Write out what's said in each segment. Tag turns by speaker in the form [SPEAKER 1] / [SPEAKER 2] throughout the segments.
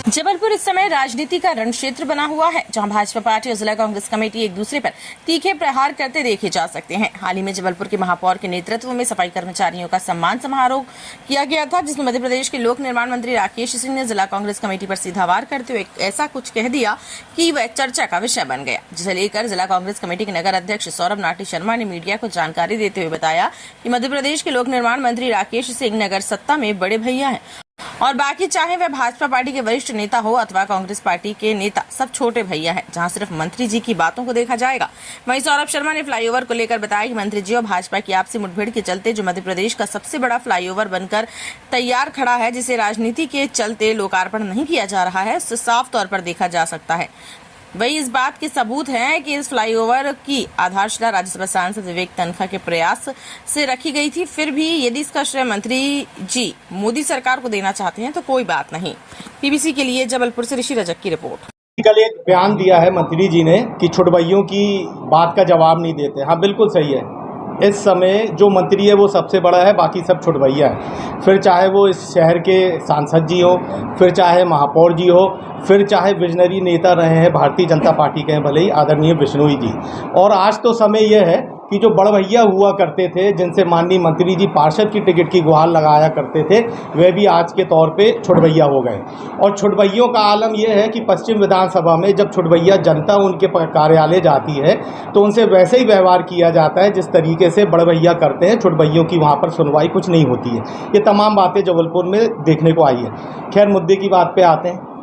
[SPEAKER 1] जबलपुर इस समय राजनीति का रणक्षेत्र बना हुआ है, जहां भाजपा पार्टी और जिला कांग्रेस कमेटी एक दूसरे पर तीखे प्रहार करते देखे जा सकते हैं। हाल ही में जबलपुर के महापौर के नेतृत्व में सफाई कर्मचारियों का सम्मान समारोह किया गया था, जिसमें मध्य प्रदेश के लोक निर्माण मंत्री राकेश सिंह ने जिला कांग्रेस कमेटी पर सीधा वार करते हुए ऐसा कुछ कह दिया कि वह चर्चा का विषय बन गया, जिसे लेकर जिला कांग्रेस कमेटी के नगर अध्यक्ष सौरभ नाटी शर्मा ने मीडिया को जानकारी देते हुए बताया कि मध्य प्रदेश के लोक निर्माण मंत्री राकेश सिंह नगर सत्ता में बड़े भैया हैं और बाकी चाहे वह भाजपा पार्टी के वरिष्ठ नेता हो अथवा कांग्रेस पार्टी के नेता, सब छोटे भैया हैं, जहां सिर्फ मंत्री जी की बातों को देखा जाएगा। वहीं सौरभ शर्मा ने फ्लाईओवर को लेकर बताया कि मंत्री जी और भाजपा की आपसी मुठभेड़ के चलते जो मध्य प्रदेश का सबसे बड़ा फ्लाईओवर बनकर तैयार खड़ा है, जिसे राजनीति के चलते लोकार्पण नहीं किया जा रहा है, उससे साफ तौर पर देखा जा सकता है। वही इस बात के सबूत हैं कि इस फ्लाईओवर की आधारशिला राज्यसभा सांसद विवेक तनखा के प्रयास से रखी गई थी। फिर भी यदि इसका श्रेय मंत्री जी मोदी सरकार को देना चाहते हैं तो कोई बात नहीं। पीबीसी के लिए जबलपुर से ऋषि रजक की रिपोर्ट।
[SPEAKER 2] कल एक बयान दिया है मंत्री जी ने कि छुटभइयों की बात का जवाब नहीं देते। हाँ, बिल्कुल सही है। इस समय जो मंत्री है वो सबसे बड़ा है, बाकी सब छुटभइया है। फिर चाहे वो इस शहर के सांसद जी हो, फिर चाहे महापौर जी हो, फिर चाहे विजनरी नेता रहे हैं भारतीय जनता पार्टी के हैं, भले ही आदरणीय बिश्नोई जी। और आज तो समय यह है कि जो बड़ भैया हुआ करते थे, जिनसे माननीय मंत्री जी पार्षद की टिकट की गुहार लगाया करते थे, वे भी आज के तौर पे छुटभैया हो गए। और छुटभैयों का आलम यह है कि पश्चिम विधानसभा में जब छुटभैया जनता उनके कार्यालय जाती है तो उनसे वैसे ही व्यवहार किया जाता है जिस तरीके से बड़ भैया करते हैं। छुटभैयों की वहाँ पर सुनवाई कुछ नहीं होती है। ये तमाम बातें जबलपुर में देखने को आई है। खैर, मुद्दे की बात पे आते हैं।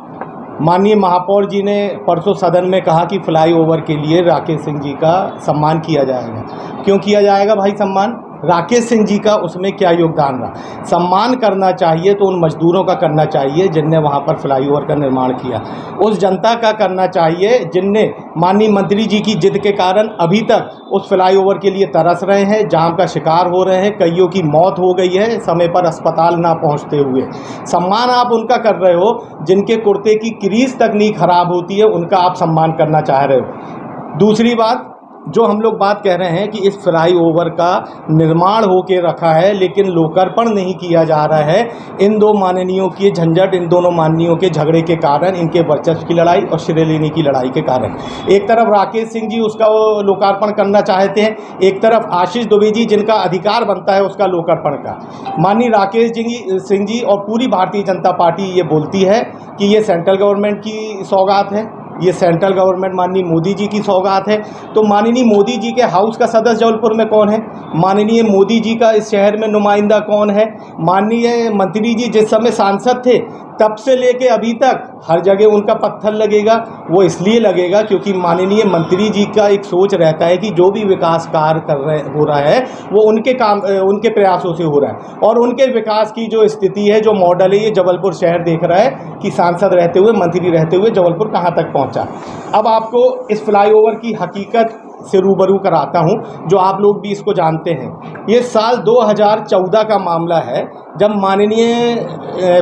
[SPEAKER 2] माननीय महापौर जी ने परसों सदन में कहा कि फ्लाईओवर के लिए राकेश सिंह जी का सम्मान किया जाएगा। क्यों किया जाएगा भाई सम्मान? राकेश सिंह जी का उसमें क्या योगदान रहा? सम्मान करना चाहिए तो उन मजदूरों का करना चाहिए जिनने वहाँ पर फ्लाईओवर का निर्माण किया, उस जनता का करना चाहिए जिनने माननीय मंत्री जी की जिद के कारण अभी तक उस फ्लाईओवर के लिए तरस रहे हैं, जाम का शिकार हो रहे हैं, कईयों की मौत हो गई है समय पर अस्पताल ना पहुँचते हुए। सम्मान आप उनका कर रहे हो जिनके कुर्ते की क्रीज तक नहीं खराब होती है, उनका आप सम्मान करना चाह रहे हो। दूसरी बात, जो हम लोग बात कह रहे हैं कि इस फ्लाईओवर का निर्माण होके रखा है लेकिन लोकार्पण नहीं किया जा रहा है, इन दो माननीयों की झंझट, इन दोनों माननीयों के झगड़े के कारण, इनके वर्चस्व की लड़ाई और श्रेय लेने की लड़ाई के कारण एक तरफ राकेश सिंह जी उसका लोकार्पण करना चाहते हैं, एक तरफ आशीष दुबे जी जिनका अधिकार बनता है उसका लोकार्पण का। माननीय राकेश सिंह जी और पूरी भारतीय जनता पार्टी ये बोलती है कि ये सेंट्रल गवर्नमेंट की सौगात है, ये सेंट्रल गवर्नमेंट माननीय मोदी जी की सौगात है। तो माननीय मोदी जी के हाउस का सदस्य जबलपुर में कौन है? माननीय मोदी जी का इस शहर में नुमाइंदा कौन है? माननीय मंत्री जी जिस समय सांसद थे तब से लेके अभी तक हर जगह उनका पत्थर लगेगा। वो इसलिए लगेगा क्योंकि माननीय मंत्री जी का एक सोच रहता है कि जो भी विकास कार्य हो रहा है वो उनके प्रयासों से हो रहा है, और उनके विकास की जो स्थिति है, जो मॉडल है, ये जबलपुर शहर देख रहा है कि सांसद रहते हुए, मंत्री रहते हुए जबलपुर कहाँ तक पहुँचा। अब आपको इस फ्लाईओवर की हकीकत से रूबरू कराता हूं, जो आप लोग भी इसको जानते हैं। ये साल 2014 का मामला है, जब माननीय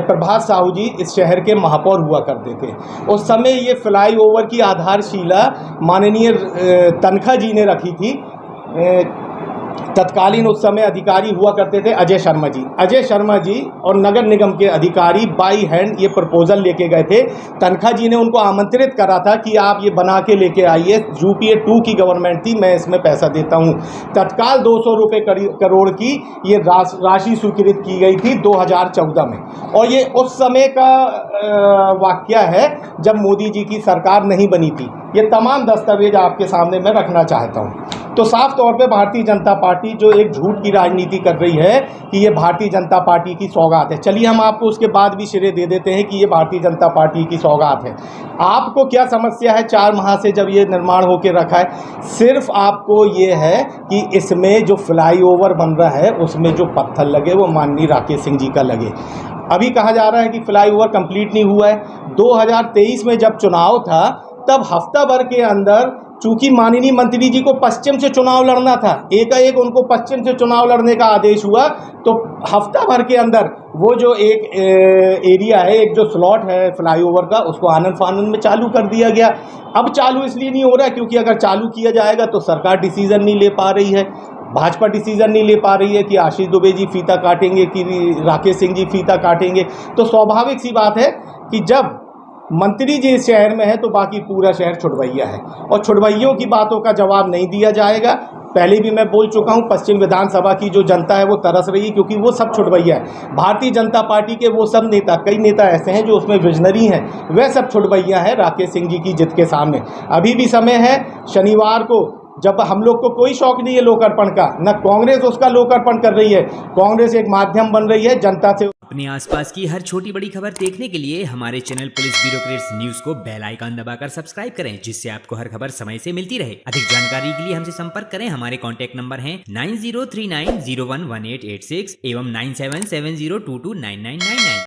[SPEAKER 2] प्रभात साहू जी इस शहर के महापौर हुआ करते थे। उस समय ये फ्लाईओवर की आधारशिला माननीय तनखा जी ने रखी थी। तत्कालीन उस समय अधिकारी हुआ करते थे अजय शर्मा जी। अजय शर्मा जी और नगर निगम के अधिकारी बाई हैंड ये प्रपोजल लेके गए थे। तनखा जी ने उनको आमंत्रित करा था कि आप ये बना के लेके आइए, यूपीए 2 की गवर्नमेंट थी, मैं इसमें पैसा देता हूँ। तत्काल 200 रुपये करोड़ की ये राशि स्वीकृत की गई थी 2014 में, और ये उस समय का वाकया है जब मोदी जी की सरकार नहीं बनी थी। ये तमाम दस्तावेज आपके सामने मैं रखना चाहता हूँ। तो साफ तौर पे भारतीय जनता पार्टी जो एक झूठ की राजनीति कर रही है कि ये भारतीय जनता पार्टी की सौगात है। चलिए हम आपको उसके बाद भी श्रेय दे देते हैं कि ये भारतीय जनता पार्टी की सौगात है। आपको क्या समस्या है 4 माह से जब ये निर्माण होकर रखा है? सिर्फ आपको ये है कि इसमें जो फ्लाईओवर बन रहा है उसमें जो पत्थर लगे वो माननीय राकेश सिंह जी का लगे। अभी कहा जा रहा है कि फ्लाईओवर कंप्लीट नहीं हुआ है। 2023 में जब चुनाव था तब हफ्ता भर के अंदर, चूंकि माननीय मंत्री जी को पश्चिम से चुनाव लड़ना था, एकाएक उनको पश्चिम से चुनाव लड़ने का आदेश हुआ, तो हफ्ता भर के अंदर वो जो एक एरिया है, एक जो स्लॉट है फ्लाईओवर का, उसको आनन फानन में चालू कर दिया गया। अब चालू इसलिए नहीं हो रहा है क्योंकि अगर चालू किया जाएगा तो सरकार डिसीजन नहीं ले पा रही है। भाजपा डिसीजन नहीं ले पा रही है कि आशीष दुबे जी फीता काटेंगे कि राकेश सिंह जी फीता काटेंगे, तो स्वाभाविक सी बात है कि जब मंत्री जी इस शहर में है तो बाकी पूरा शहर छुटभैया है और छुटभैयों की बातों का जवाब नहीं दिया जाएगा। पहले भी मैं बोल चुका हूं, पश्चिम विधानसभा की जो जनता है वो तरस रही है क्योंकि वो सब छुटभैया है। भारतीय जनता पार्टी के वो सब नेता, कई नेता ऐसे हैं जो उसमें विजनरी हैं, वह सब छुटभैया हैं राकेश सिंह जी की जिद के सामने। अभी भी समय है, शनिवार को, जब हम लोग को कोई शौक नहीं है लोकार्पण का, न कांग्रेस उसका लोकार्पण कर रही है, कांग्रेस एक माध्यम बन रही है जनता से।
[SPEAKER 3] अपने आसपास की हर छोटी बड़ी खबर देखने के लिए हमारे चैनल पुलिस ब्यूरोक्रेट्स न्यूज को बेल आइकन दबाकर सब्सक्राइब करें, जिससे आपको हर खबर समय से मिलती रहे। अधिक जानकारी के लिए हमसे संपर्क करें। हमारे कॉन्टैक्ट नंबर हैं 9039011886 एवं 9770229999।